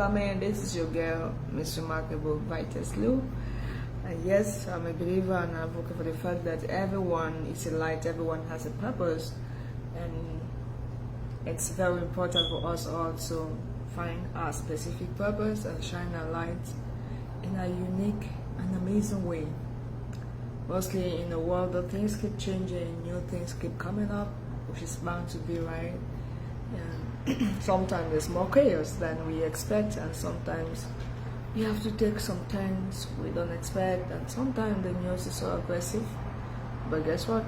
coming. This is your girl, Miss Remarkable Vitus Lou. And yes, I'm a believer and an advocate for the fact that everyone is a light, everyone has a purpose, and it's very important for us all to find our specific purpose and shine our light in a unique and amazing way. Mostly in the world that things keep changing, new things keep coming up, which is bound to be, right? And sometimes there's more chaos than we expect, and sometimes we have to take some turns we don't expect, and sometimes the news is so aggressive. But guess what?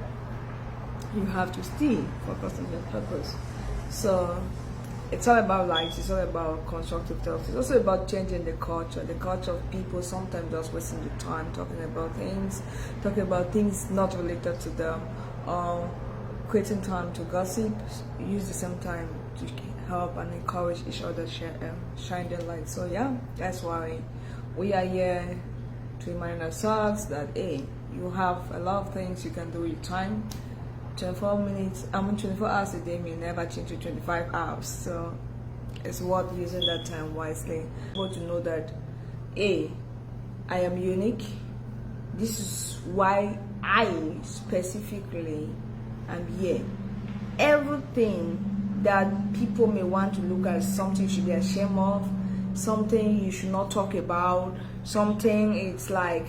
You have to still focus on your purpose. So it's all about light, it's all about constructive thoughts. It's also about changing the culture of people sometimes just wasting the time talking about things not related to them, or creating time to gossip. Use the same time to help and encourage each other shine their light. So yeah, that's why we are here to remind ourselves that hey, you have a lot of things you can do with time. 24 hours a day may never change to 25 hours, so it's worth using that time wisely. But to know that hey, I am unique. This is why I specifically am here. Everything that people may want to look at as something you should be ashamed of, something you should not talk about, something it's like,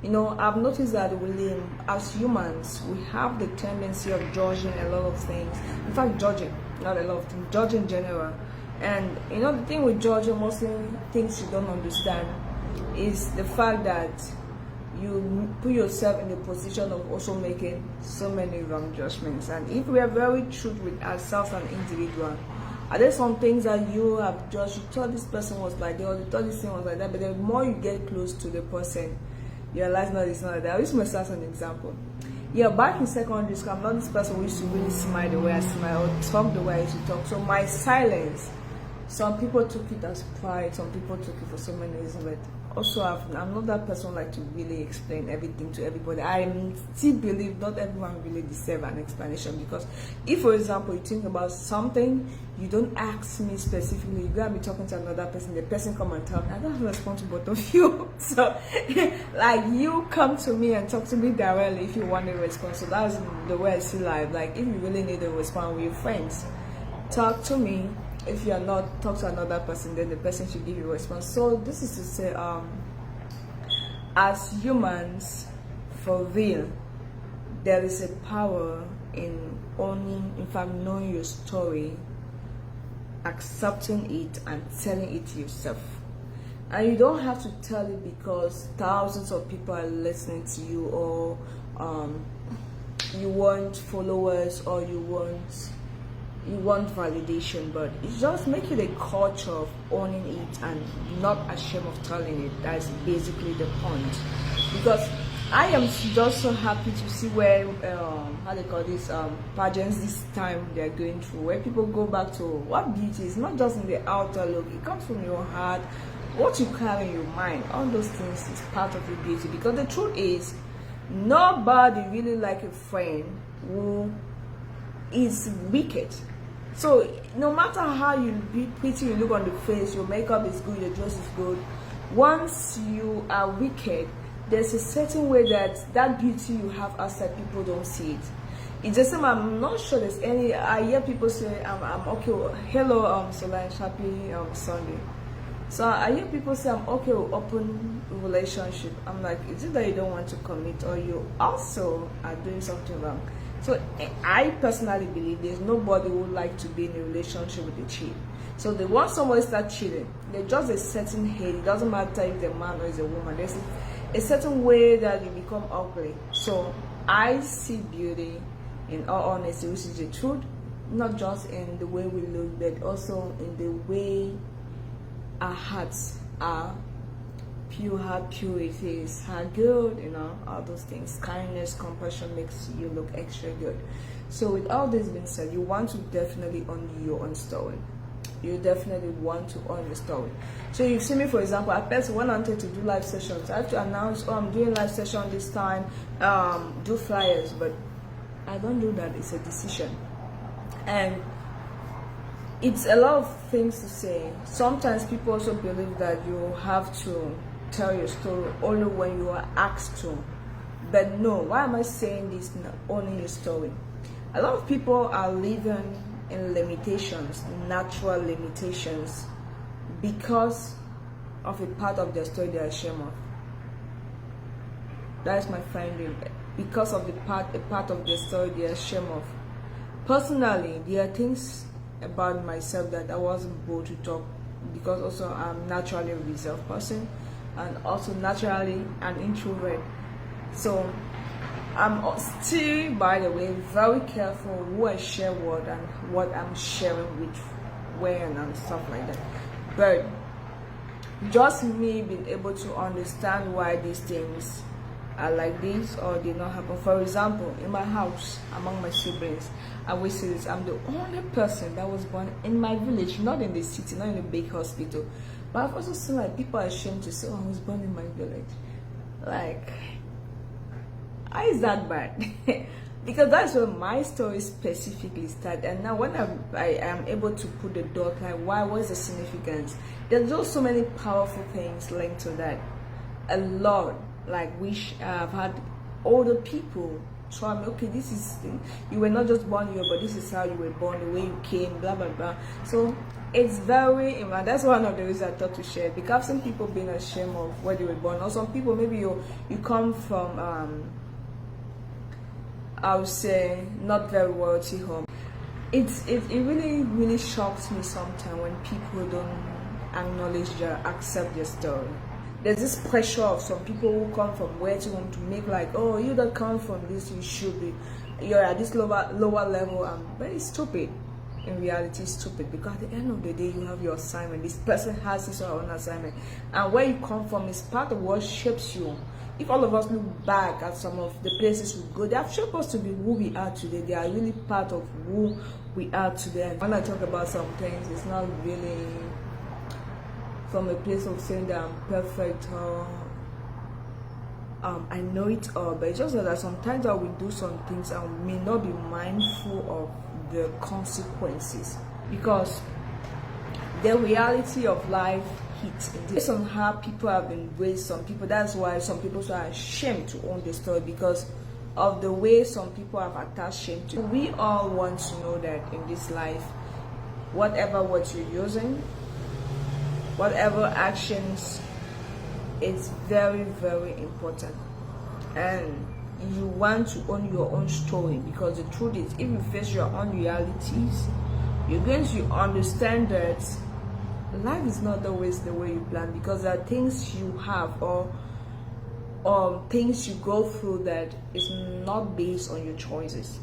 you know, I've noticed that we, as humans, we have the tendency of judging a lot of things. In fact, judging, not a lot of things, judging in general. And you know, the thing with judging, mostly things you don't understand, is the fact that you put yourself in the position of also making so many wrong judgments. And if we are very true with ourselves as an individual, are there some things that you have judged? You thought this person was like that, or you thought this thing was like that, but the more you get close to the person, you realize no, it's not like that. I use myself as an example. Yeah, back in secondary school, I'm not this person who used to really smile the way I smile or talk the way I used to talk. So my silence, some people took it as pride, some people took it for so many reasons, but also I'm not that person who like to really explain everything to everybody. I still believe not everyone really deserves an explanation, because if, for example, you think about something, you don't ask me specifically, you gotta be talking to another person, the person come and tell me, I don't have to respond to both of you. So like, you come to me and talk to me directly if you want a response. So that's the way I see life. Like, if you really need a response with your friends, talk to me. If you are not, talk to another person, then the person should give you a response. So this is to say, as humans, for real, there is a power in owning, in fact, knowing your story, accepting it, and telling it to yourself. And you don't have to tell it because thousands of people are listening to you, or you want followers, or you want validation, but it's just make it a culture of owning it and not ashamed of telling it. That's basically the point. Because I am just so happy to see where how they call this pageants this time they're going through, where people go back to what beauty is not just in the outer look, it comes from your heart, what you carry in your mind. All those things is part of your beauty. Because the truth is, nobody really like a friend who is wicked. So no matter how you be pretty, you look on the face, your makeup is good, your dress is good, once you are wicked, there's a certain way that beauty you have outside, people don't see it. It's just, I'm not sure there's any, I hear people say I'm okay, hello Solange, happy Sunday. So I hear people say I'm okay with open relationship. I'm like, is it that you don't want to commit, or you also are doing something wrong? So I personally believe there's nobody who would like to be in a relationship with a cheat. So they want somebody to start cheating, there's just a certain hate. It doesn't matter if the man or is a woman. There's a certain way that you become ugly. So I see beauty, in all honesty, which is the truth, not just in the way we look, but also in the way our hearts are. Pure heart, purity is good, you know, all those things. Kindness, compassion makes you look extra good. So with all this being said, you want to definitely own your own story. You definitely want to own your story. So you see me, for example, I first when I wanted to do live sessions, I have to announce, oh, I'm doing live session this time, do flyers, but I don't do that. It's a decision. And it's a lot of things to say. Sometimes people also believe that you have to tell your story only when you are asked to. But no, why am I saying this, owning your story? A lot of people are living in limitations, natural limitations, because of a part of their story they are ashamed of. That is my finding. Because of a part of their story they are ashamed of. Personally, there are things about myself that I wasn't bold to talk, because also I'm naturally a reserved person and also naturally an introvert. So I'm still, by the way, very careful who I share what and what I'm sharing with when and stuff like that. But just me being able to understand why these things are like this or did not happen. For example, in my house, among my siblings, I will say this: I'm the only person that was born in my village, not in the city, not in a big hospital. But I've also seen like people are ashamed to say, "Oh, I was born in my village." Like, how is that bad? Because that's where my story specifically started. And now when I am able to put the dot, like, why was the significance? There's just so many powerful things linked to that. A lot. Like, I've had older people tell me, okay, this is, you were not just born here, but this is how you were born, the way you came, blah blah blah. So it's very, that's one of the reasons I thought to share, because I've seen people being ashamed of where they were born, or some people, maybe you come from I would say not very wealthy home. It really shocks me sometimes when people don't acknowledge or accept their story. There's this pressure of some people who come from wealthy home to make like, oh, you that come from this, you should be, you're at this lower level. Very stupid. In reality, it's stupid, because at the end of the day, you have your assignment. This person has his own assignment, and where you come from is part of what shapes you. If all of us look back at some of the places we go, they have shaped us to be who we are today. They are really part of who we are today. And when I talk about some things, it's not really from a place of saying that I'm perfect or I know it all, but it's just that sometimes I will do some things and may not be mindful of the consequences, because the reality of life hits based on how people have been raised. Some people, that's why some people are ashamed to own the story, because of the way some people have attached shame to. We all want to know that in this life, whatever what you're using, whatever actions, it's very, very important. And you want to own your own story, because the truth is, if you face your own realities, you're going to understand that life is not always the way you plan, because there are things you have or things you go through that is not based on your choices.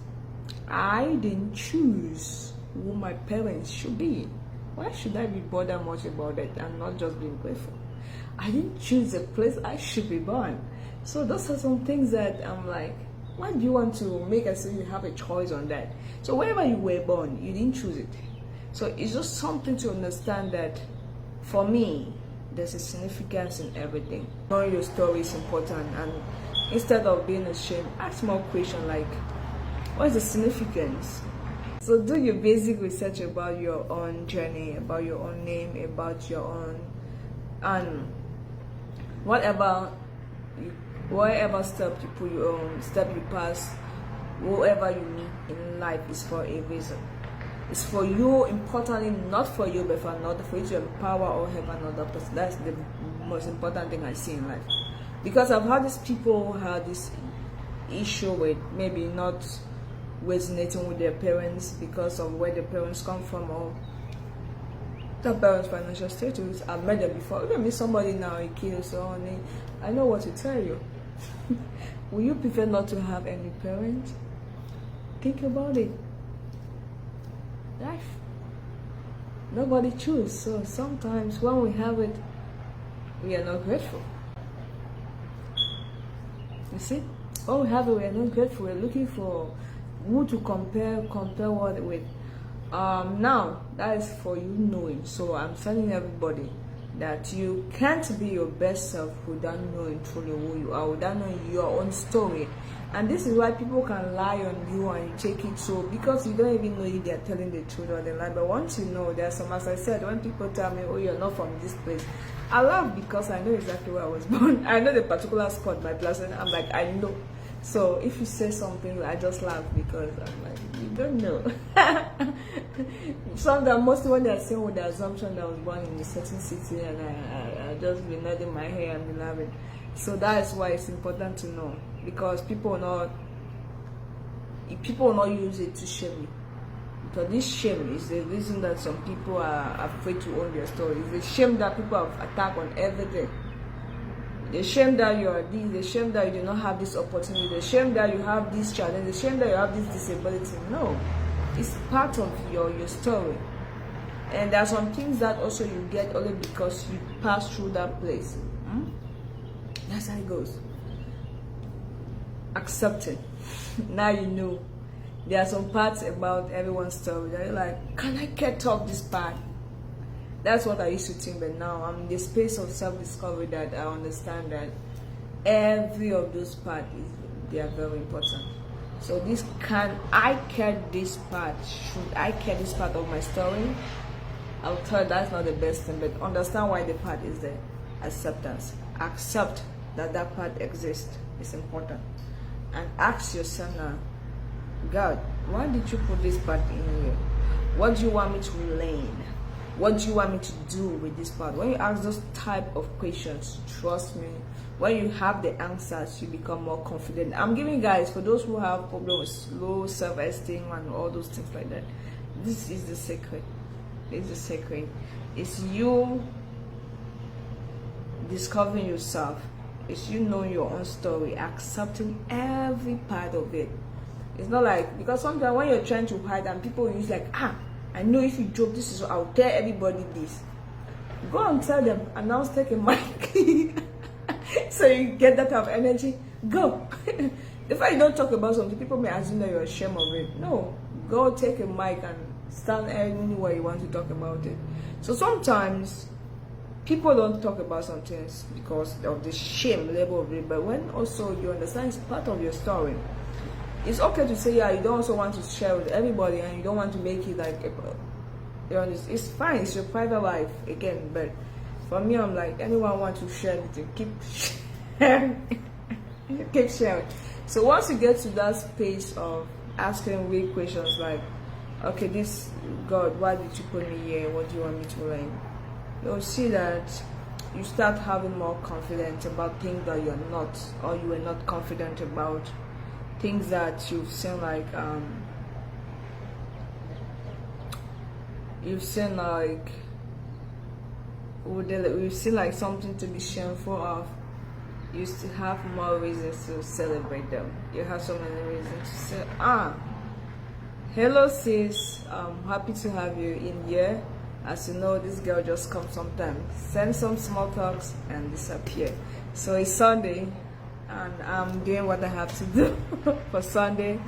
I didn't choose who my parents should be. Why should I be bothered much about it and not just being grateful? I didn't choose the place I should be born. So those are some things that I'm like, why do you want to make as if you have a choice on that? So wherever you were born, you didn't choose it. So it's just something to understand that for me, there's a significance in everything. Knowing your story is important, and instead of being ashamed, ask more questions like, what is the significance? So do your basic research about your own journey, about your own name, about your own, and whatever step you put your own step you pass, whoever you meet in life is for a reason. It's for you, importantly, not for you, but for another, for you to empower or help another person. That's the most important thing I see in life. Because I've had these people who had this issue with maybe not resonating with their parents because of where their parents come from or their parents' financial status. I've met them before. If I meet somebody now, a kid or so on, I know what to tell you. Will you prefer not to have any parents? Think about it. Life. Nobody chooses. So sometimes when we have it, we are not grateful. You see? When we have it, we are not grateful. We're looking for who to compare what with. Now that is for you knowing. So I'm telling everybody, that you can't be your best self without knowing truly who you are, without knowing your own story. And this is why people can lie on you and you take it so, because you don't even know if they're telling the truth or the lie. But once you know, there's some, as I said, when people tell me, oh, you're not from this place, I laugh because I know exactly where I was born. I know the particular spot, my place, and I'm like, I know. So if you say something, I just laugh because I'm like, you don't know. Sometimes, mostly when they're saying with the assumption that I was born in a certain city, and I just be nodding my hair and be laughing. So that is why it's important to know, because people will not use it to shame you. Because this shame is the reason that some people are afraid to own their story. It's the shame that people have attacked on everything. The shame that you are this, the shame that you do not have this opportunity, the shame that you have this challenge, the shame that you have this disability. No, it's part of your story. And there are some things that also you get only because you pass through that place. That's how it goes. Accepting. Now you know. There are some parts about everyone's story that you're like, can I get off this part? That's what I used to think, but now I'm in the space of self-discovery that I understand that every of those parts, they are very important. So this, can I care this part? Should I care this part of my story? I'll tell you that's not the best thing, but understand why the part is there. Acceptance. Accept that that part exists. It's important. And ask yourself now, God, why did you put this part in here? What do you want me to learn? What do you want me to do with this part? When you ask those type of questions, trust me, when you have the answers, you become more confident. I'm giving guys, for those who have problems with low self-esteem and all those things like that, this is the secret. It's the secret. It's you discovering yourself. It's you knowing your own story, accepting every part of it. It's not like, because sometimes when you're trying to hide and people use like, I know if you joke, this is what I'll tell everybody this. Go and tell them, and now take a mic. So you get that type of energy. Go. The fact you don't talk about something, people may assume that you're ashamed of it. No. Go take a mic and stand anywhere you want to talk about it. So sometimes people don't talk about some things because of the shame level of it. But when also you understand it's part of your story, it's okay to say, yeah, you don't also want to share with everybody and you don't want to make it like, you know, it's fine, it's your private life again. But for me, I'm like, anyone want to share anything, keep sharing. Keep sharing. So once you get to that space of asking real questions like, okay, this, God, why did you put me here? What do you want me to learn? You'll see that you start having more confidence about things that you're not, or you were not confident about. Things that you've seen like we've seen like something to be shameful of. You still have more reasons to celebrate them. You have so many reasons to say, hello sis, I'm happy to have you in here. As you know, this girl just comes sometimes, send some small talks and disappear. So it's Sunday and I'm doing what I have to do for Sunday.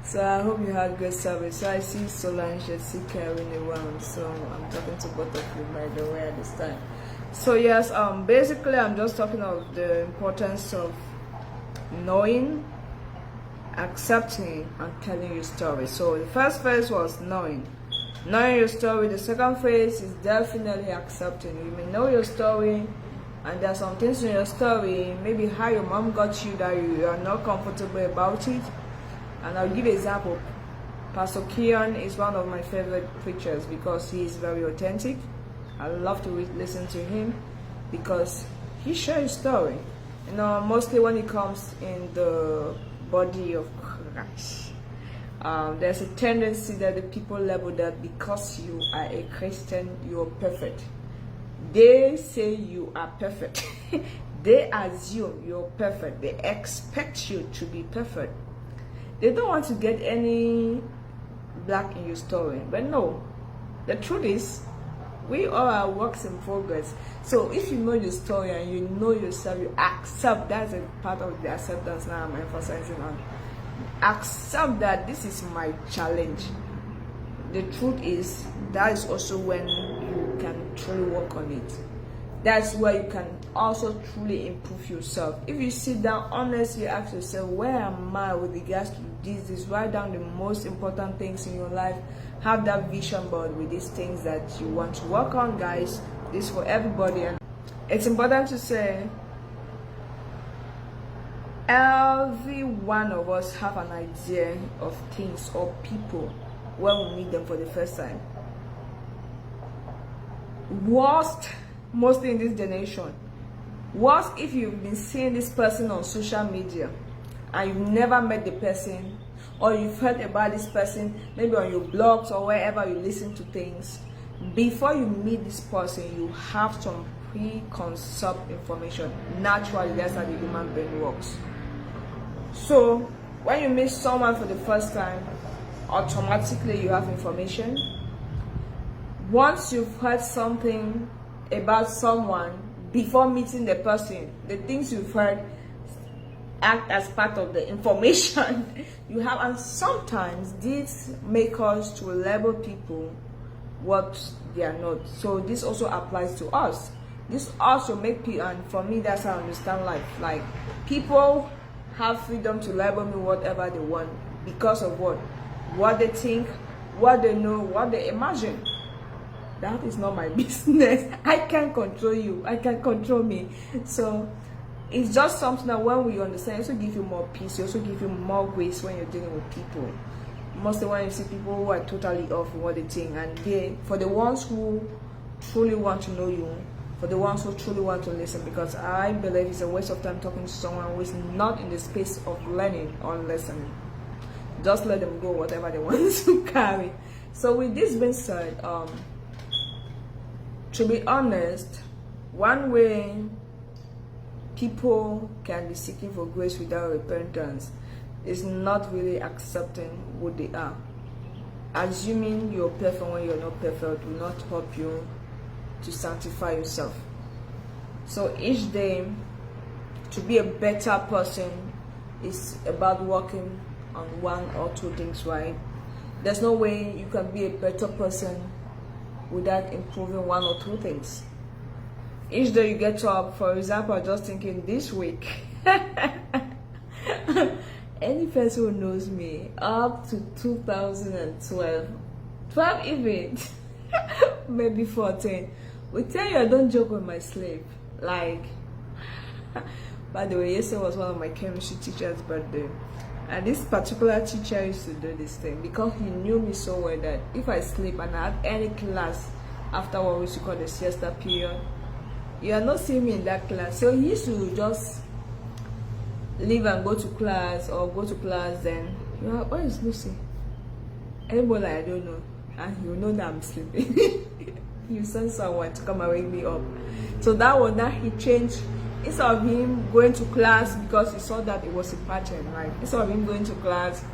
So I hope you had great service. So I see Solange, I see Karen around. So I'm talking to both of you by the way at this time. So yes, basically I'm just talking of the importance of knowing, accepting, and telling your story. So the first phase was knowing your story. The second phase is definitely accepting. You may know your story, and there are some things in your story, maybe how your mom got you, that you are not comfortable about it. And I'll give an example. Pastor Keon is one of my favorite preachers because he is very authentic. I love to listen to him because he shares his story. You know, mostly when it comes in the body of Christ, there's a tendency that the people level that because you are a Christian, you're perfect. They say you are perfect. They assume you're perfect. They expect you to be perfect. They don't want to get any black in your story. But no, the truth is, we all are works in progress. So if you know your story and you know yourself, you accept. That's a part of the acceptance now I'm emphasizing on. Accept that this is my challenge. The truth is, that is also when you can truly work on it. That's where you can also truly improve yourself. If you sit down honestly, ask yourself, where am I with regards to this? Write down the most important things in your life. Have that vision board with these things that you want to work on, guys. This is for everybody. And it's important to say, every one of us have an idea of things or people when we meet them for the first time. Worst, mostly in this generation, worst if you've been seeing this person on social media and you've never met the person, or you've heard about this person maybe on your blogs or wherever you listen to things. Before you meet this person, you have some preconceived information. Naturally, that's how the human brain works. So when you meet someone for the first time, automatically you have information. Once you've heard something about someone before meeting the person, the things you've heard act as part of the information you have. And sometimes this makes us to label people what they are not. So this also applies to us. This also make people, and for me, that's how I understand life. Like, people have freedom to label me whatever they want because of what they think, what they know, what they imagine. That is not my business. I can't control you. I can't control me. So it's just something that when we understand, it also give you more peace. It also give you more grace when you're dealing with people. Mostly when you see people who are totally off what they think, and they, for the ones who truly want to know you, for the ones who truly want to listen, because I believe it's a waste of time talking to someone who is not in the space of learning or listening. Just let them go whatever they want to carry. So with this being said, to be honest, one way people can be seeking for grace without repentance is not really accepting who they are. Assuming you're perfect when you're not perfect will not help you to sanctify yourself. So each day, to be a better person is about working on one or two things, right? There's no way you can be a better person without improving one or two things. Each day you get up, for example, I'm just thinking this week, any person who knows me up to 2012, 12 even, maybe 14, will tell you I don't joke with my sleep. Like, by the way, yesterday was one of my chemistry teacher's birthday. And this particular teacher used to do this thing because he knew me so well that if I sleep and I have any class after what we used to call the siesta period, you are not seeing me in that class. So he used to just leave and go to class, or go to class, then you are, where is Lucy? Anybody I don't know, and you know that I'm sleeping. You send someone to come and wake me up. So that was that he changed. Instead of him going to class, because he saw that it was a pattern, right? Instead of him going to class,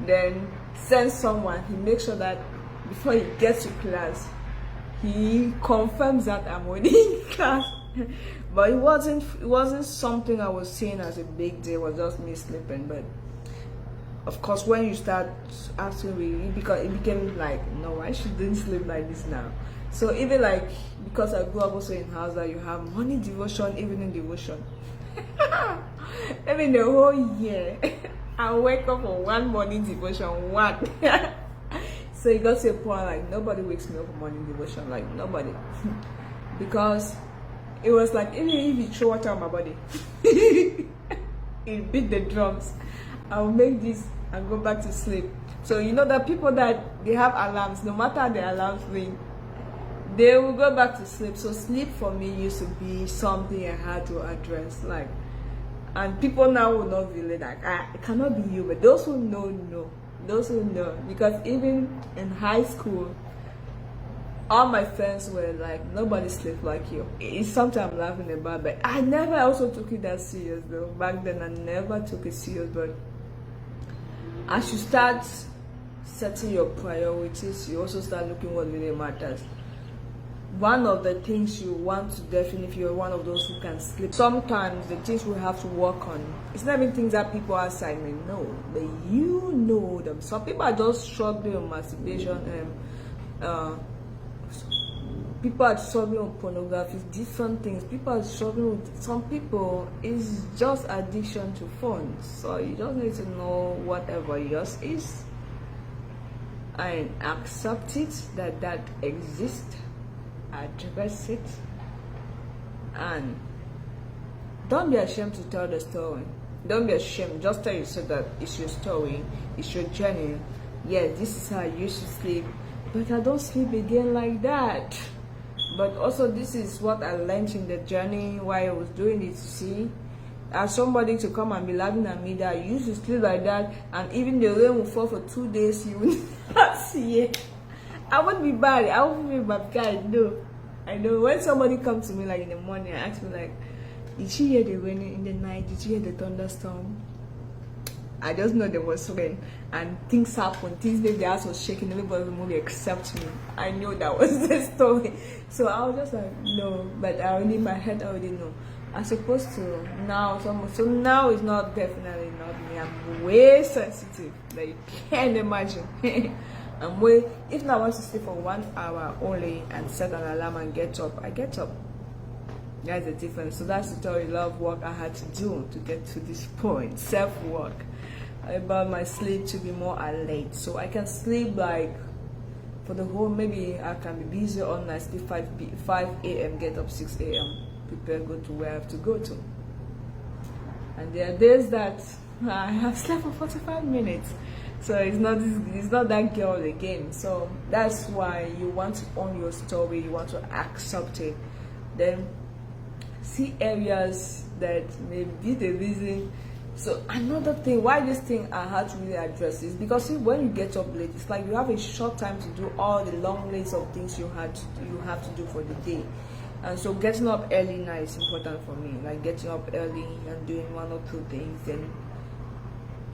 then send someone, he makes sure that before he gets to class, he confirms that I'm already in class. But it wasn't something I was seeing as a big deal. It was just me sleeping. But of course, when you start asking me, because it became like, no, I shouldn't sleep like this now. So even like, because I grew up also in house that you have morning devotion, evening devotion. Even the whole year, I wake up for one morning devotion, one. So it got to a point like nobody wakes me up for morning devotion, like nobody. Because it was like, even if you throw water on my body, it beat the drums, I'll make this and go back to sleep. So you know that people that they have alarms, no matter the alarms ring, they will go back to sleep. So sleep for me used to be something I had to address, like, and people now will not really like, it cannot be you, but those who know, those who know, because even in high school, all my friends were like, nobody sleeps like you. It's something I'm laughing about, but I never also took it that serious though. Back then I never took it serious. But as you start setting your priorities, you also start looking what really matters. One of the things you want to definitely, if you're one of those who can sleep, sometimes the things we have to work on, it's not even things that people outside may know, but you know them. Some people are just struggling with masturbation and People are struggling with pornography, different things. People are struggling with, some people, it's just addiction to phones. So you just need to know whatever yours is and accept it, that exists, address it, and don't be ashamed to tell the story. Don't be ashamed. Just tell yourself that it's your story, it's your journey. Yes, this is how I used to sleep, but I don't sleep again like that. But also, this is what I learned in the journey while I was doing it. See, as somebody to come and be laughing at me that I used to sleep like that, and even the rain will fall for 2 days, you will not see it. I won't be bad. I won't be bad guy. No, I know when somebody comes to me like in the morning and asks me like, did you hear the rain in the night? Did you hear the thunderstorm? I just know there was rain and things happened. Things made the house was shaking. Everybody in the movie except me. I knew that was the story. So I was just like, no. But I already in my head, I already know. I'm supposed to now. So now it's not, definitely not me. I'm way sensitive. Like you can't imagine. I'm way. If now I want to sleep for 1 hour only and set an alarm and get up, I get up. That's the difference. So that's the story. Love work I had to do to get to this point. Self-work about my sleep to be more alert, so I can sleep like for the whole. Maybe I can be busy all night, sleep 5 a.m. get up 6 a.m. prepare, go to where I have to go to. And there are days that I have slept for 45 minutes. So it's not that girl again. So that's why you want to own your story. You want to accept it. Then see areas that may be the reason. So another thing why this thing I had to really address is because see, when you get up late, it's like you have a short time to do all the long list of things you have to do for the day. And so getting up early now is important for me. Like getting up early and doing 1 or 2 things, and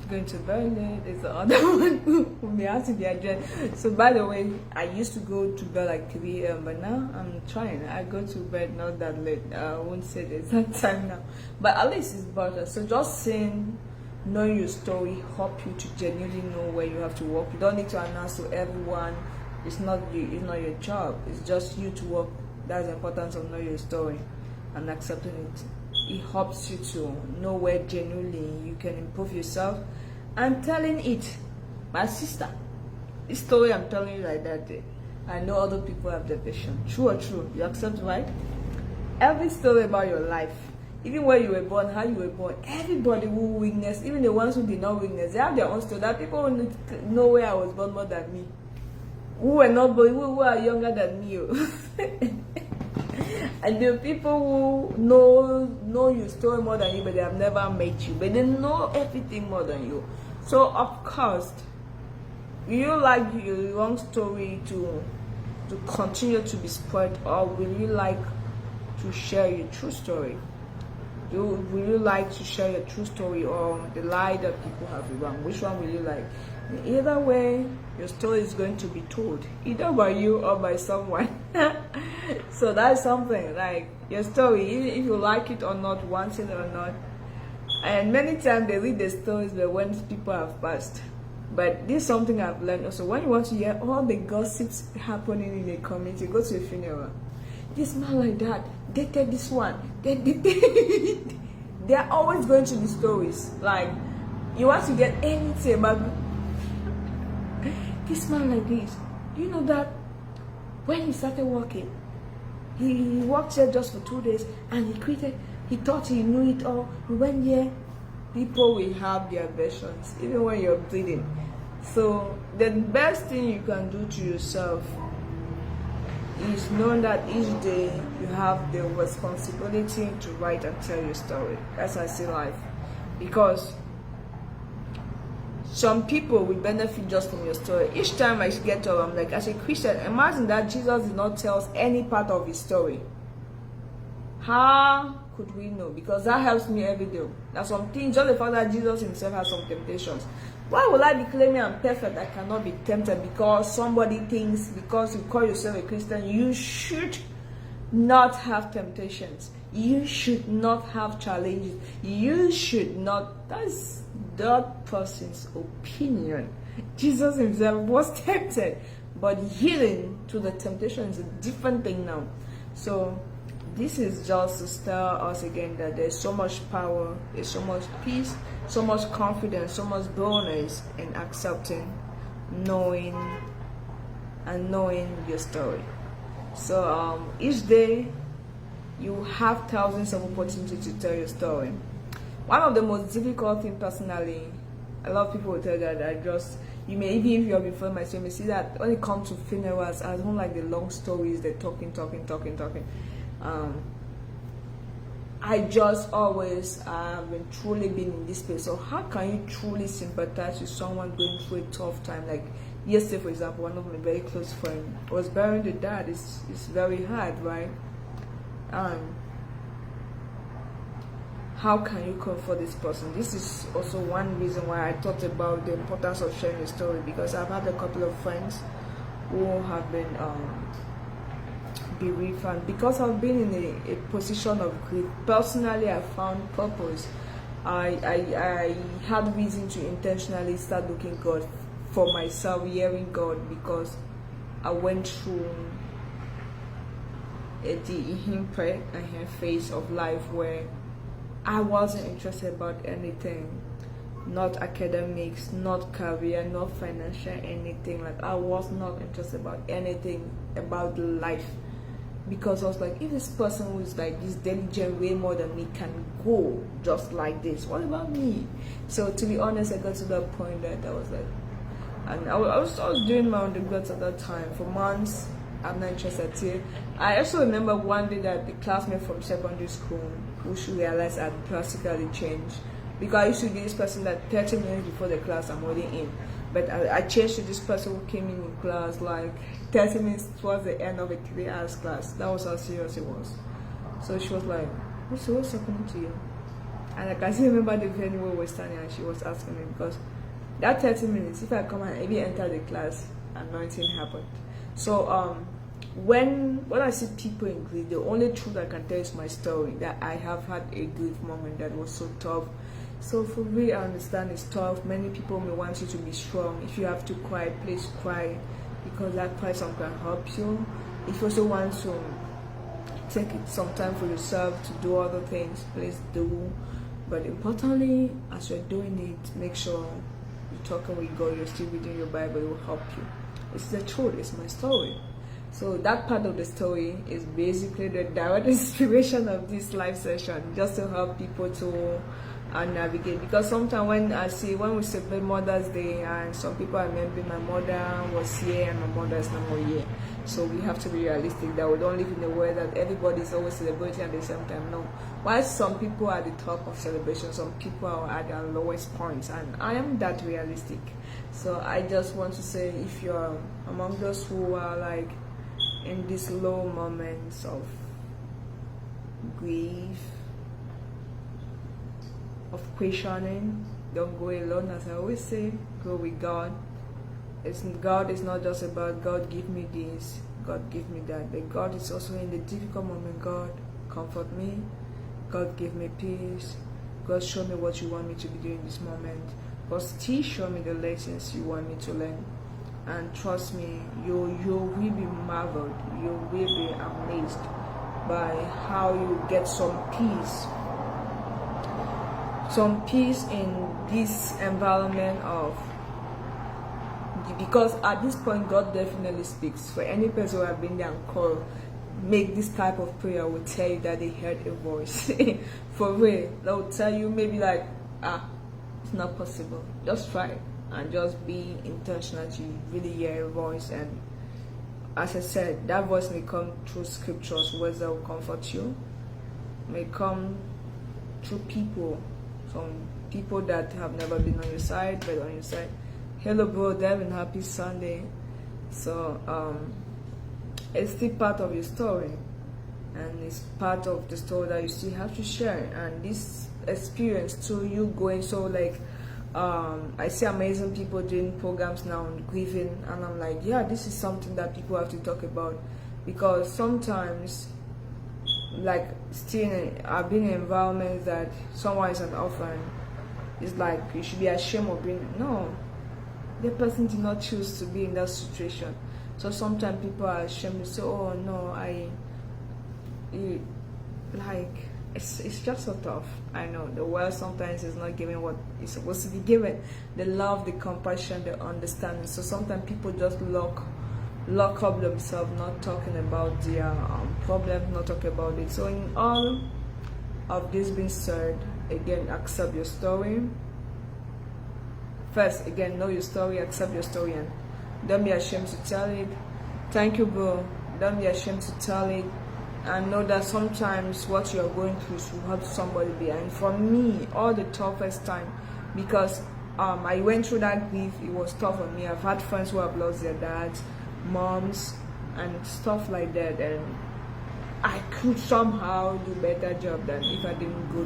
going to bed late is the other one. We have to be addressed. So by the way, I used to go to bed like 3 a.m. but now I'm trying. I go to bed not that late. I won't say the exact time now, but at least it's better. So just saying, knowing your story help you to genuinely know where you have to work. You don't need to announce to everyone. It's not you. It's not your job. It's just you to work. That's the importance of knowing your story and accepting it. It helps you to know where genuinely you can improve yourself and telling it. My sister, this story I'm telling you like that day, I know other people have their vision. True or true? You accept, right? Every story about your life, even where you were born, how you were born, everybody who witnessed, even the ones who did not witness, they have their own story. There are people who know where I was born more than me, who were not born, who are younger than me. And there are people who know your story more than you, but they have never met you, but they know everything more than you. So of course, will you like your wrong story to continue to be spread, or will you like to share your true story? Will you like to share your true story or the lie that people have wrong? Which one will you like? Either way, your story is going to be told, either by you or by someone. So that's something, like your story, if you like it or not, want it or not. And many times they read the stories but when people have passed. But this is something I've learned also. When you want to hear all the gossips happening in a community, go to a funeral. This man like that dated this one. They are always going to the stories. Like you want to get anything about this man like this. Do you know that when he started working, he worked here just for 2 days and he quitted. He thought he knew it all. He went here. People will have their versions, even when you're bleeding. So the best thing you can do to yourself is knowing that each day you have the responsibility to write and tell your story. That's how I see life. Because some people will benefit just from your story. Each time I get up, I'm like, as a Christian, imagine that Jesus did not tell us any part of his story. How could we know? Because that helps me every day. There's some things, just the fact that Jesus himself has some temptations. Why will I be claiming I'm perfect? I cannot be tempted because somebody thinks, because you call yourself a Christian, you should not have temptations. You should not have challenges. You should not. That's that person's opinion. Jesus himself was tempted, but healing to the temptation is a different thing now. So this is just to tell us again that there's so much power, there's so much peace, so much confidence, so much boldness in accepting, knowing your story. So each day you have thousands of opportunities to tell your story. One of the most difficult things personally, a lot of people will tell that you may, even if you have been following my story, you may see that when it comes to funerals, I don't like the long stories, the talking. I just always been truly been in this space. So how can you truly sympathize with someone going through a tough time? Like yesterday, for example, one of my very close friends was burying the dad. It's very hard, right? How can you comfort this person? This is also one reason why I thought about the importance of sharing a story, because I've had a couple of friends who have been bereaved, and because I've been in a position of grief, personally I found purpose. I had reason to intentionally start looking God for myself, hearing God, because I went through the phase of life where I wasn't interested about anything, not academics, not career, not financial, anything. Like I was not interested about anything about life, because I was like, if this person who is like this diligent way more than me can go just like this, what about me? So to be honest, I got to that point that I was like, and I was doing my undergrads at that time for months. I'm not interested here. I also remember one day that the classmate from secondary school, who she realized I'd practically changed, because I used to be this person that 30 minutes before the class I'm already in, but I changed to this person who came in class like 30 minutes towards the end of a 3 hours class. That was how serious it was. So she was like, what's happening to you? And I can still remember the venue where we were standing, and she was asking me, because that 30 minutes, if I come and maybe enter the class and nothing happened. So when I see people in grief, the only truth I can tell is my story, that I have had a grief moment that was so tough. So for me, I understand it's tough. Many people may want you to be strong. If you have to cry, please cry, because that cry sometimes can help you. If you also want to take some time for yourself to do other things, please do. But importantly, as you're doing it, make sure you're talking with God, you're still reading your Bible, it will help you. It's the truth, it's my story. So that part of the story is basically the direct inspiration of this live session, just to help people to navigate. Because sometimes when we celebrate Mother's Day, and some people are remembering my mother was here and my mother is no more here, so we have to be realistic that we don't live in a world that everybody is always celebrating at the same time. No. While some people are at the top of celebration, some people are at their lowest points, and I am that realistic. So I just want to say, if you're among those who are like in these low moments of grief, of questioning, don't go alone. As I always say, go with God. God is not just about God give me this, God give me that, but God is also in the difficult moment. God comfort me, God give me peace, God show me what you want me to be doing in this moment, but still show me the lessons you want me to learn. And trust me, you will be marveled, you will be amazed by how you get some peace in this environment of, because at this point God definitely speaks. For any person who have been there and called, make this type of prayer, will tell you that they heard a voice. For real, they will tell you maybe like, it's not possible. Just try it. And just be intentional to really hear a voice. And as I said, that voice may come through scriptures, words that will comfort you, may come through people, some people that have never been on your side, but on your side. Hello bro, Devin, happy Sunday. So it's still part of your story, and it's part of the story that you still have to share. And this experience to you going, so like I see amazing people doing programs now on grieving, and I'm like, yeah, this is something that people have to talk about, because sometimes, like, I've been in environments that someone is an orphan, it's like you should be ashamed of being, no, the person did not choose to be in that situation. So sometimes people are ashamed to say, oh no, it, like it's just so tough. I know the world sometimes is not giving what it's supposed to be given, the love, the compassion, the understanding. So sometimes people just lock up themselves, not talking about their problem, not talking about it. So in all of this being said, again, accept your story. First, again, know your story, accept your story, and don't be ashamed to tell it. Thank you, bro. Don't be ashamed to tell it. And know that sometimes what you're going through should help somebody behind. For me, all the toughest time, because I went through that grief, it was tough for me. I've had friends who have lost their dads, moms, and stuff like that, and I could somehow do better job than if I didn't go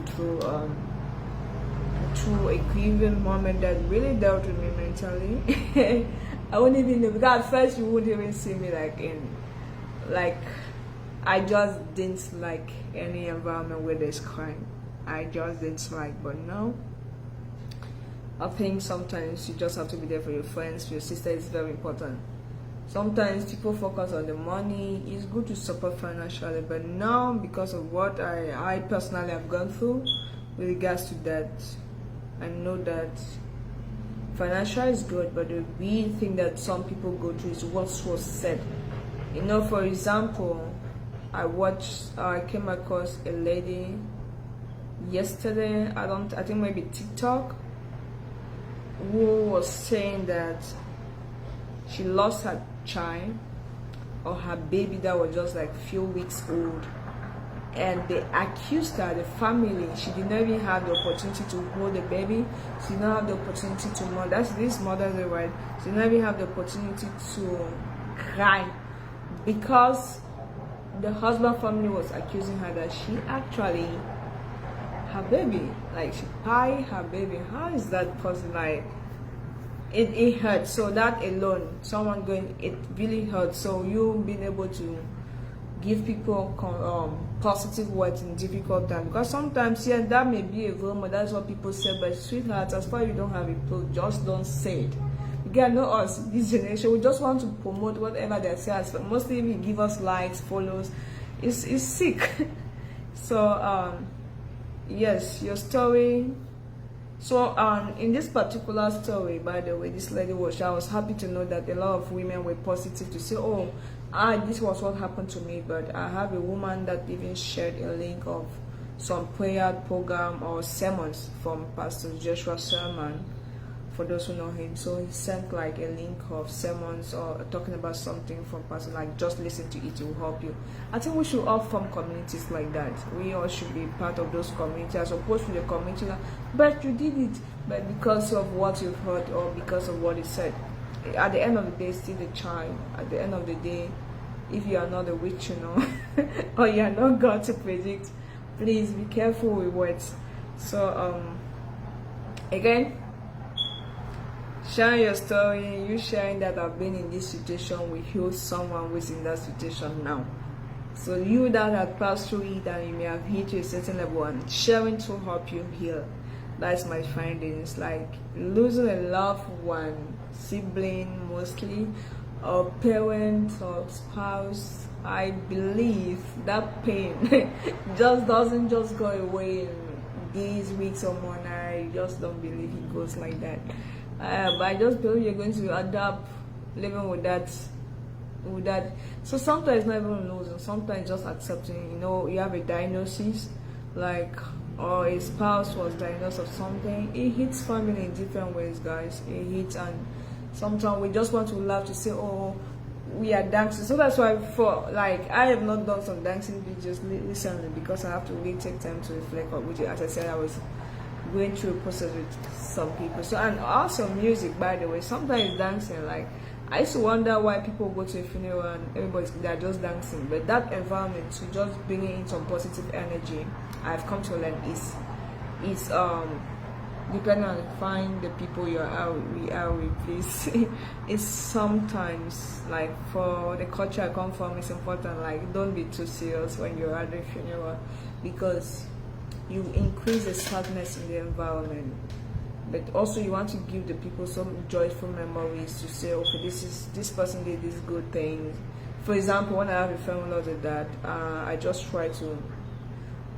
through a grieving moment that really dealt with me mentally. I wouldn't even know, because at first you wouldn't even see me like I just didn't like any environment where there's crime. I just didn't like, but now I think sometimes you just have to be there for your friends, for your sister. Is very important. Sometimes people focus on the money. It's good to support financially, but now because of what I personally have gone through with regards to that, I know that financial is good, but the real thing that some people go through is what was said. You know, for example, I came across a lady yesterday, I think maybe TikTok, who was saying that she lost her child or her baby that was just like few weeks old, and they accused her, the family. She did not even have the opportunity to hold the baby. She did not have the opportunity to mother. That's this mother's right. She did not even have the opportunity to cry, because the husband family was accusing her that she actually her baby, like she pie her baby. How is that possible? Like it hurts. So that alone, someone going, it really hurts. So you being able to give people positive words in difficult times, because sometimes, yeah, that may be a rumor, that's what people say, but sweetheart, as far as you don't have it proof, just don't say it. You get know us, this generation, we just want to promote whatever they say, but mostly if you give us likes, follows, it's sick. So yes, your story. So in this particular story, by the way, this lady was, I was happy to know that a lot of women were positive to say, oh, this was what happened to me. But I have a woman that even shared a link of some prayer program or sermons from Pastor Joshua Sermon, for those who know him. So he sent like a link of sermons or talking about something from Pastor, like just listen to it, it will help you. I think we should all form communities like that. We all should be part of those communities, as opposed to the community that, but you did it, but because of what you've heard or because of what he said. At the end of the day, still the child. At the end of the day, if you are not a witch, you know, or you are not God to predict, please be careful with words. So again, sharing your story, you sharing that I've been in this situation will heal someone who is in that situation now. So you that have passed through it and you may have hit to a certain level, and sharing to help you heal. That's my findings. Like losing a loved one, sibling mostly, or parent or spouse, I believe that pain just doesn't just go away in days, weeks, or months. I just don't believe it goes like that. But I just believe you're going to adapt living with that. So sometimes not even losing, sometimes just accepting. You know, you have a diagnosis, like, or a spouse was diagnosed of something. It hits family in different ways, guys. It hits, and sometimes we just want to laugh to say, oh, we are dancing. So that's why, for like, I have not done some dancing videos recently, because I have to really take time to reflect on which, as I said, I was going through a process with some people. So, and also music, by the way, sometimes dancing, like I used to wonder why people go to a funeral and they're just dancing, but that environment to just bring in some positive energy, I've come to learn is depending on find the people we are with, please. It's sometimes, like, for the culture I come from, it's important, like, don't be too serious when you're at the funeral, because you increase the sadness in the environment. but also you want to give the people some joyful memories to say, okay, this person did these good things. For example, when I have a friend who loves a dad, I just try to,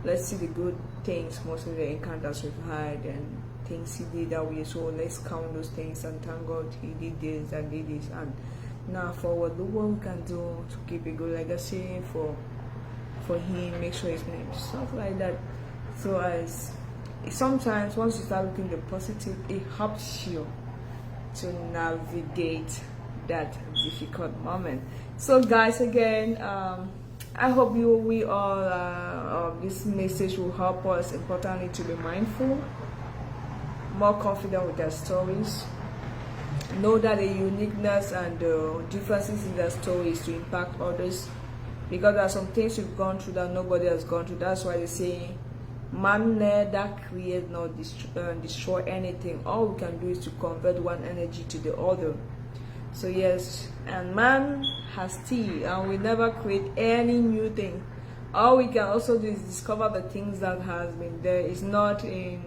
let's see the good things, mostly the encounters we've had and things he did that way. So let's count those things and thank God he did this and did this, and now forward, look what we can do to keep a good legacy for him, make sure his name, stuff like that. So as sometimes once you start looking at the positive, it helps you to navigate that difficult moment. So guys, again, I hope we all this message will help us importantly to be mindful, more confident with their stories, know that the uniqueness and the differences in their stories to impact others, because there are some things you've gone through that nobody has gone through. That's why they say man neither create nor destroy anything. All we can do is to convert one energy to the other. So yes, and man has tea, and we never create any new thing. All we can also do is discover the things that has been there. It's not in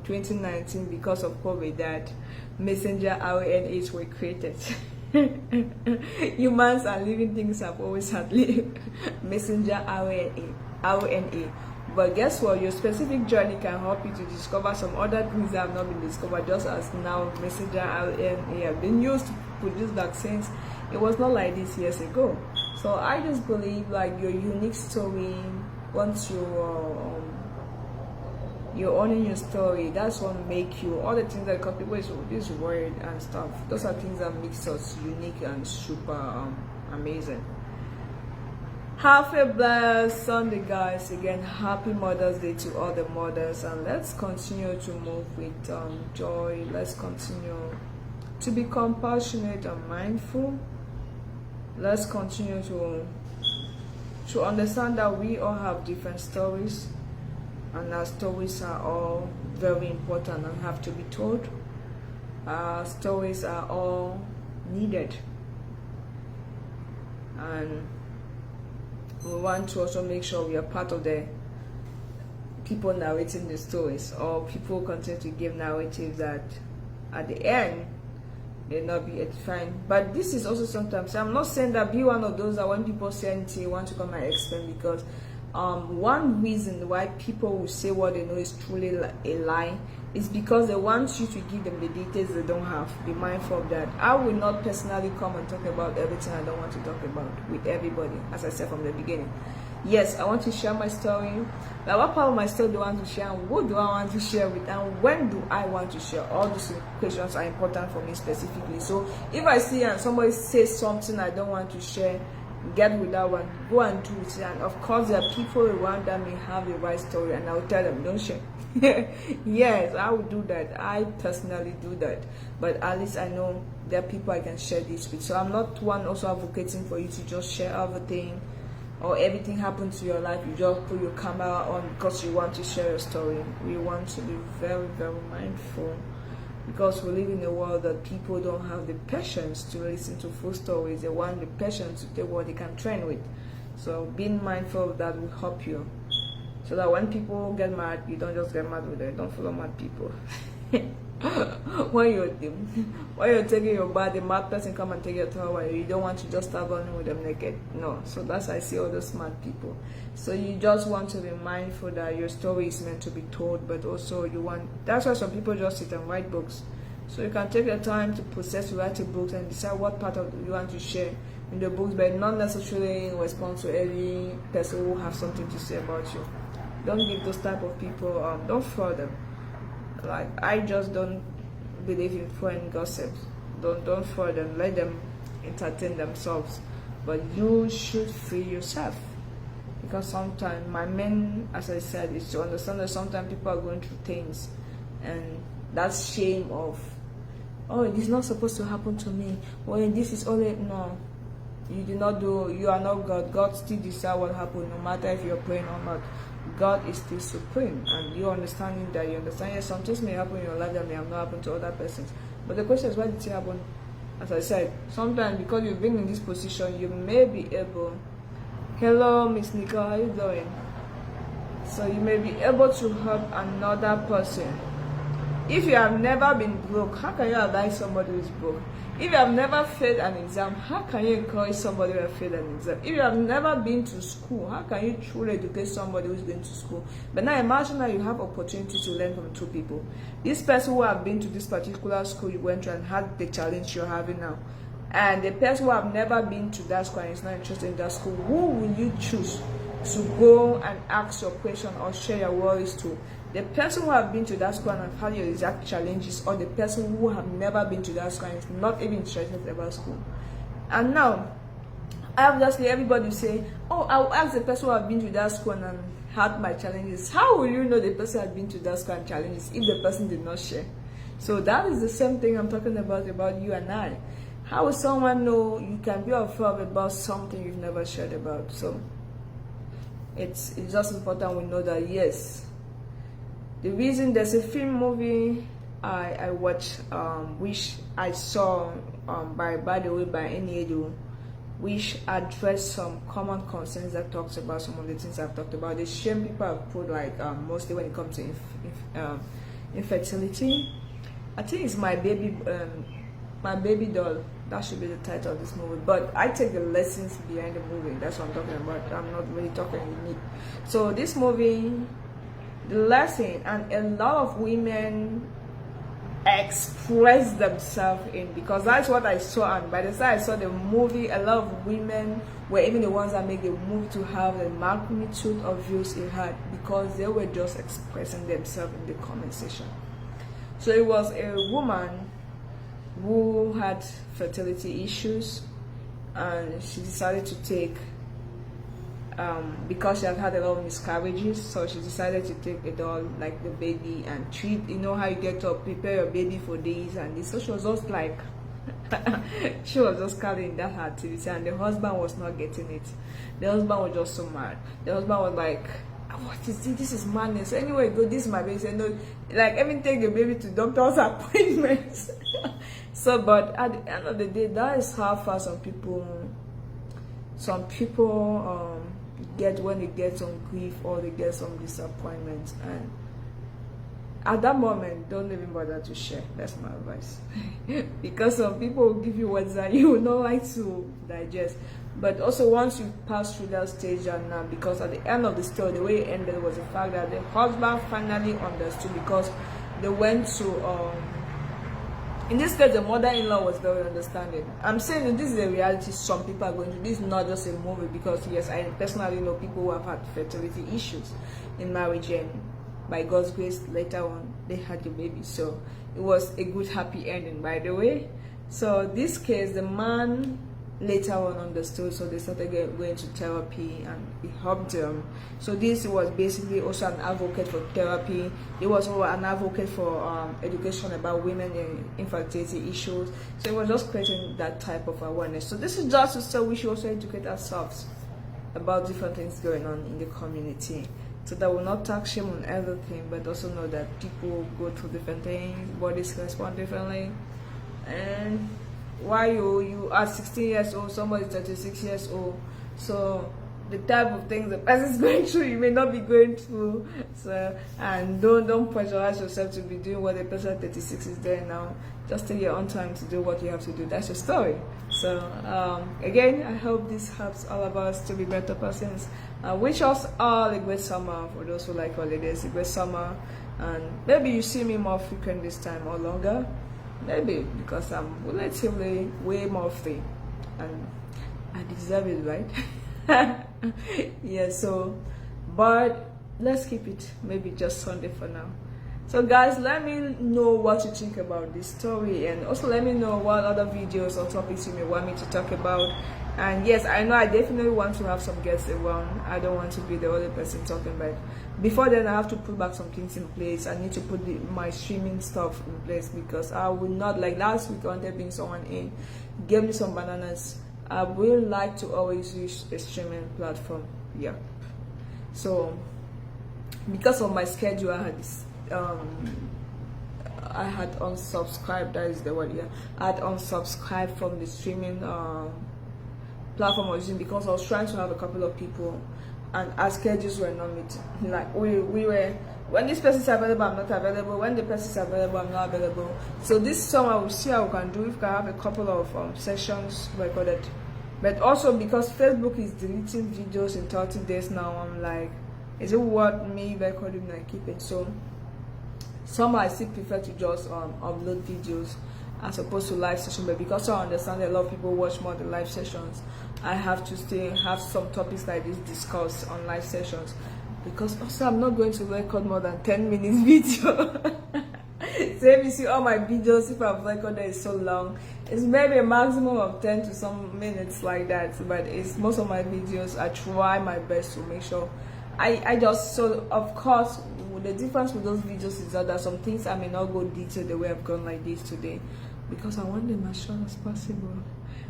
2019 because of COVID that messenger RNAs were created. Humans and living things have always had messenger RNA. But guess what? Your specific journey can help you to discover some other things that have not been discovered, just as now messenger RNA have been used to produce vaccines. It was not like this years ago. So I just believe like your unique story, once you're owning your story, that's what make you, all the things that cause people is worried and stuff, those are things that makes us unique and super amazing. Have a blessed Sunday, guys. Again, happy Mother's Day to all the mothers, and let's continue to move with joy. Let's continue to be compassionate and mindful. Let's continue to understand that we all have different stories, and our stories are all very important and have to be told. Our stories are all needed, and we want to also make sure we are part of the people narrating the stories, or people continue to give narratives that at the end may not be edifying. But this is also sometimes, I'm not saying that be one of those that when people say anything you want to come and explain, because one reason why people will say what they know is truly a lie is because they want you to give them the details they don't have. Be mindful of that. I will not personally come and talk about everything I don't want to talk about with everybody, as I said from the beginning. Yes, I want to share my story. Like, what part of my story do I want to share, and what do I want to share with, and when do I want to share? All these questions are important for me specifically. So if I see and somebody says something I don't want to share, get with that one, go and do it. And of course there are people around that may have the right story, and I will tell them don't share. Yes, I will do that. I personally do that, but at least I know there are people I can share this with. So I'm not one also advocating for you to just share everything, or everything happens to your life you just put your camera on because you want to share your story. We want to be very, very mindful, because we live in a world that people don't have the patience to listen to full stories. They want the patience to take what they can train with. So being mindful of that will help you, so that when people get mad, you don't just get mad with them. Don't follow mad people. when you're taking your bath, the mad person come and take your towel, you don't want to just start running with them naked. No. So that's I see all those smart people. So you just want to be mindful that your story is meant to be told, but also you want, that's why some people just sit and write books. So you can take your time to process writing books and decide what part of you want to share in the books, but not necessarily in response to every person who has something to say about you. Don't give those type of people, don't follow them. Like, I just don't believe in foreign gossips. Don't follow them. Let them entertain themselves, but you should free yourself, because sometimes my main, as I said, is to understand that sometimes people are going through things, and that's shame of, oh, it is not supposed to happen to me, when this is only, no, you did not do, you are not God. God still decides what happened, no matter if you're praying or not. God is still supreme, and you understanding that, you understand, yes, some things may happen in your life that may have not happened to other persons, but the question is, why did it happen? As I said, sometimes because you've been in this position, you may be able, hello Miss Nicole, how you doing? So you may be able to help another person If you have never been broke, how can you advise somebody who is broke? If you have never failed an exam, how can you encourage somebody who has failed an exam? If you have never been to school, how can you truly educate somebody who is going to school? But now imagine that you have opportunity to learn from two people. This person who have been to this particular school you went to and had the challenge you're having now, and the person who have never been to that school and is not interested in that school, who will you choose to go and ask your question or share your worries to? The person who have been to that school and have had your exact challenges, or the person who have never been to that school and is not even interested about school? And now, obviously, everybody say, oh, I'll ask the person who have been to that school and had my challenges. How will you know the person had been to that school and challenges if the person did not share? So that is the same thing I'm talking about you and I. How will someone know you can be afraid about something you've never shared about? So it's just important we know that, yes, the reason there's a film movie I watched, which I saw by the way by Eniedu, which addressed some common concerns that talks about some of the things I've talked about. The shame people have put, like mostly when it comes to infertility. I think it's my baby doll. That should be the title of this movie. But I take the lessons behind the movie. That's what I'm talking about. I'm not really talking unique. So this movie, the lesson, and a lot of women express themselves in, because that's what I saw. And by the time I saw the movie, a lot of women were even the ones that made the movie to have the magnitude of views it had, because they were just expressing themselves in the comment section. So it was a woman who had fertility issues, and she decided to take, because she had had a lot of miscarriages, so she decided to take a doll like the baby and treat, you know how you get to prepare your baby for this and this. So she was just like she was just carrying that activity, and the husband was not getting it. The husband was just so mad. The husband was like, what is this? This is madness. Anyway, go, this is my baby. He said, no, like, even take the baby to doctor's appointments. So, but at the end of the day, that is how far some people get when they get some grief or they get some disappointment. And at that moment, don't even bother to share. That's my advice. Because some people will give you words that you would not like to digest. But also, once you pass through that stage, and because at the end of the story, the way it ended was the fact that the husband finally understood, because they went to in this case, the mother-in-law was very understanding. I'm saying that this is a reality some people are going through. This is not just a movie, because yes, I personally know people who have had fertility issues in marriage, and by God's grace, later on, they had a baby. So it was a good, happy ending, by the way. So this case, the man later on understood, so they started going to therapy, and it helped them. So this was basically also an advocate for therapy. It was also an advocate for education about women and infertility issues. So it was just creating that type of awareness. So this is just to say we should also educate ourselves about different things going on in the community, so that we'll not talk shame on everything, but also know that people go through different things, bodies respond differently. And why you are 16 years old, somebody is 36 years old, so the type of things the person is going through, you may not be going through. So, and don't pressurize yourself to be doing what the person at 36 is doing now. Just take your own time to do what you have to do. That's your story. So again, I hope this helps all of us to be better persons. Wish us all a great summer. For those who like holidays, a great summer, and maybe you see me more frequent this time or longer. Maybe because I'm relatively way more free, and I deserve it, right? Yeah, so, but let's keep it maybe just Sunday for now. So guys, let me know what you think about this story, and also let me know what other videos or topics you may want me to talk about. And yes, I know I definitely want to have some guests around. I don't want to be the only person talking, but before then I have to put back some things in place. I need to put my streaming stuff in place, because I will not, like last week when there being someone in gave me some bananas. I will like to always use a streaming platform. Yeah, so because of my schedule, I had unsubscribed. That is the word. Yeah, I had unsubscribed from the streaming platform I was using, because I was trying to have a couple of people, and our schedules were not meeting. Like we were when this person is available, I'm not available. When the person is available, I'm not available. So this summer, we'll see how we can do. If we can have a couple of sessions recorded. But also because Facebook is deleting videos in 30 days now, I'm like, is it worth me recording and keeping? So some I still prefer to just upload videos as opposed to live session. But because I understand that a lot of people watch more than live sessions, I have to have some topics like this discussed on live sessions. Because also I'm not going to record more than 10 minutes video. So if you see all my videos, if I've recorded is so long, it's maybe a maximum of 10 to some minutes like that. But it's most of my videos, I try my best to make sure I just, so of course the difference with those videos is that there are some things I may not go detailed the way I've gone like this today, because I want them as short as possible.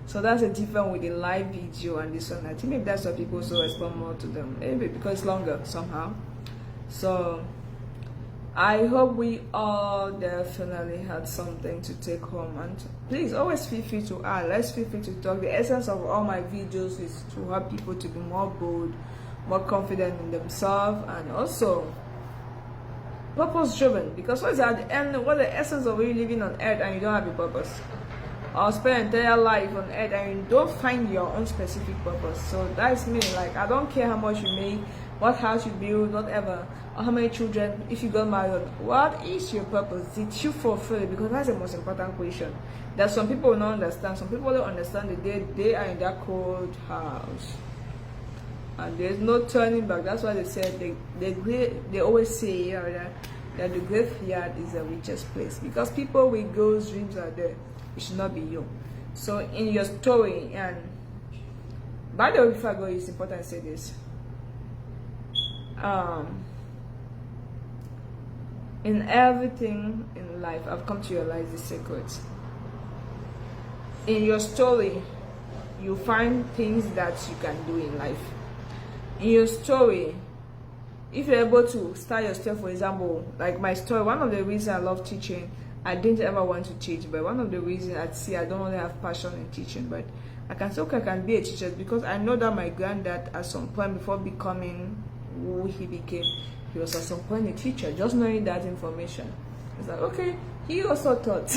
So that's a difference with the live video and this one. I think maybe that's why people also respond more to them. Maybe because it's longer somehow. So I hope we all definitely had something to take home. And please always feel free to add. Let's feel free to talk. The essence of all my videos is to help people to be more bold, more confident in themselves, and also purpose driven. Because what is at the end, what the essence of you living on earth and you don't have a purpose? Or spend entire life on earth and you don't find your own specific purpose. So that's me. Like, I don't care how much you make, what house you build, whatever, or how many children, if you got married, what is your purpose? Did you fulfill it? Because that's the most important question that some people don't understand. Some people don't understand that they are in that cold house and there's no turning back. That's why they said they always say that the graveyard is the richest place, because people with goals, dreams are there. It should not be you. So in your story, and by the way, before I go, it's important to say this. In everything in life, I've come to realize the secret. In your story, you find things that you can do in life. In your story, if you're able to start your story, for example, like my story, one of the reasons I love teaching, I didn't ever want to teach, but one of the reasons I don't really have passion in teaching, but I can say, okay, I can be a teacher, because I know that my granddad at some point before becoming who he became, he was at some point a teacher. Just knowing that information, it's like, okay, he also taught.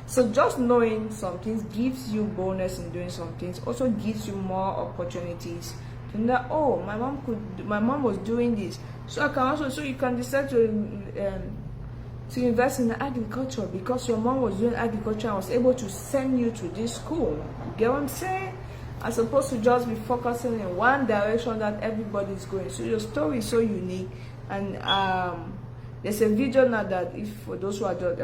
So just knowing some things gives you bonus in doing some things, also gives you more opportunities to know, oh, my mom was doing this, so I can also, so you can decide to invest in agriculture because your mom was doing agriculture and was able to send you to this school. Get what I'm saying? As opposed to just be focusing in one direction that everybody's going. So your story is so unique. And there's a video now that, if for those who are just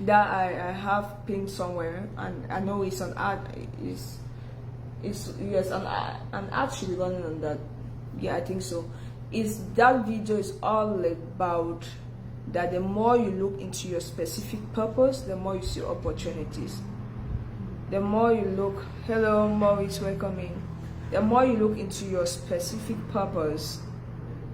that I have pinned somewhere, and I know it's an art, it's yes, an art should be running on that. Yeah, I think so. That video is all about that the more you look into your specific purpose, the more you see opportunities. The more you look, hello Maurice, welcoming. The more you look into your specific purpose,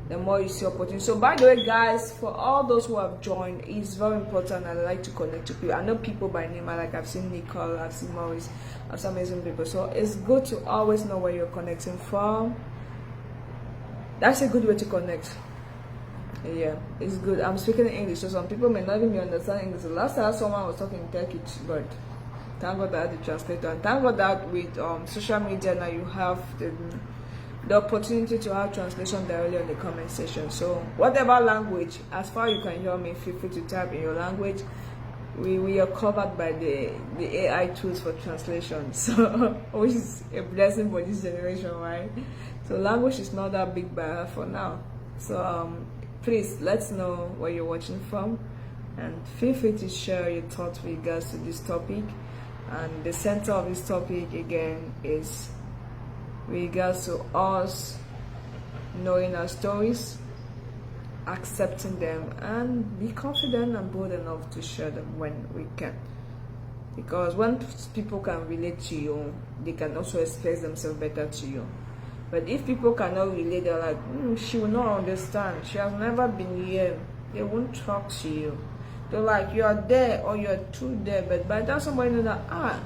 the more you see opportunities. So by the way, guys, for all those who have joined, it's very important. I like to connect to people. I know people by name. I've seen Nicole, I've seen Maurice, I've seen amazing people. So it's good to always know where you're connecting from. That's a good way to connect. Yeah, it's good. I'm speaking in English, so some people may not even understand English. The last time someone was talking Turkish, but thank God I had the translator. And thank God that with social media now you have the opportunity to have translation directly on the comment section. So whatever language, as far as you can hear me, feel free to type in your language. We are covered by the AI tools for translation, so which is a blessing for this generation, right? So language is not that big barrier for now. So please let's know where you're watching from, and feel free to share your thoughts with regards to this topic. And the center of this topic again is with regards to us knowing our stories, accepting them, and be confident and bold enough to share them when we can. Because when people can relate to you, they can also express themselves better to you. But if people cannot relate, they're like, she will not understand, she has never been here, they won't talk to you. They're like, you are there or you're too there. But by the time somebody knows that,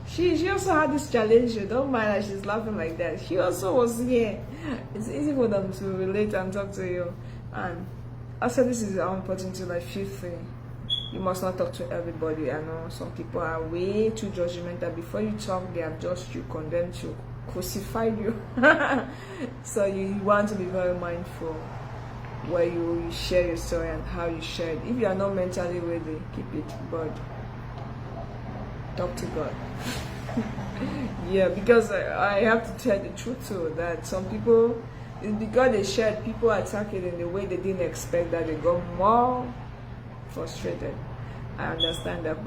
she also had this challenge, you don't mind that she's laughing like that, she also was here, it's easy for them to relate and talk to you. And also, this is how important to like feel free. You must not talk to everybody. I know some people are way too judgmental. Before you talk, they have judged you, condemned you, crucified you. So you want to be very mindful where you share your story and how you share it. If you are not mentally ready, keep it, but talk to God. Yeah, because I have to tell the truth too, that some people, because they shared, people attack it in the way they didn't expect, that they got more frustrated. I understand that,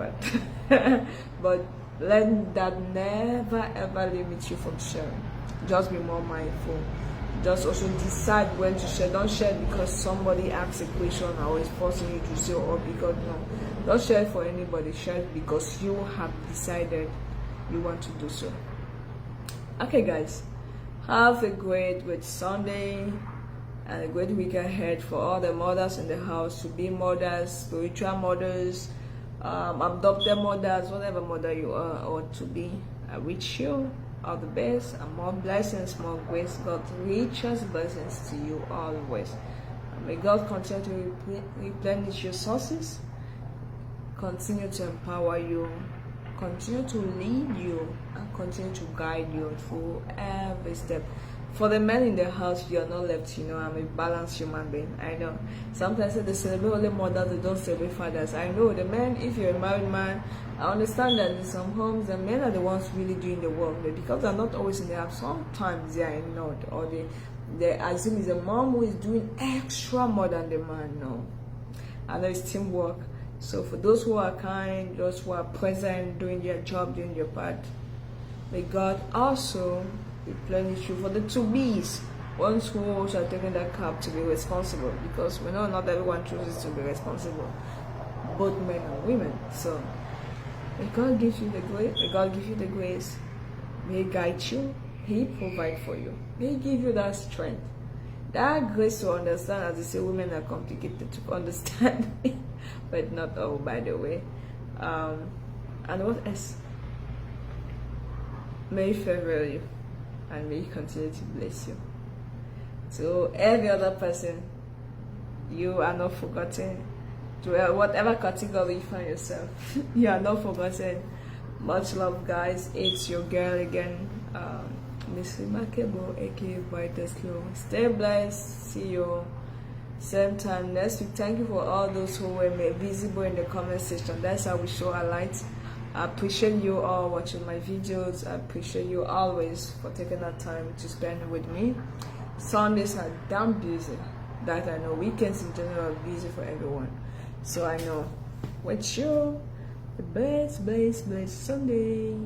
but let that never ever limit you from sharing. Just be more mindful. Just also decide when to share. Don't share because somebody asks a question or is forcing you to say, or because no. Don't share it for anybody. Share it because you have decided you want to do so. Okay, guys, have a great Sunday and a great week ahead for all the mothers in the house, to be mothers, spiritual mothers, adopted mothers, whatever mother you are or to be. I wish you all the best and more blessings, more grace. God richest blessings to you always. And may God continue to replenish your sources, continue to empower you, continue to lead you, and continue to guide you through every step. For the men in the house, you are not left. I'm a balanced human being. I know. Sometimes they celebrate only mothers, they don't celebrate fathers. I know the men, if you're a married man, I understand that in some homes, the men are the ones really doing the work. But because they're not always in the house, sometimes they are not. Or they assume it's the mom who is doing extra more than the man. No. I know it's teamwork. So for those who are kind, those who are present, doing their job, doing their part, may God also replenish you. For the to-be's, ones who are taking that cap, to be responsible, because we know not everyone chooses to be responsible, both men and women. So may God give you the grace. May God give you the grace. May He guide you. He provide for you. May He give you that strength, that grace to understand. As they say, women are complicated to understand, but not all, by the way. And what else? May He favor you, and may He continue to bless you. So every other person, you are not forgotten. To whatever category you find yourself, you are not forgotten. Much love, guys. It's your girl again, Miss Remarkable, aka Brightest Glow. Stay blessed. See you same time next week. Thank you for all those who were made visible in the comment section. That's how we show our light. I appreciate you all watching my videos. I appreciate you always for taking that time to spend with me. Sundays are damn busy. That I know. Weekends in general are busy for everyone. So I know. With you, the best Sunday.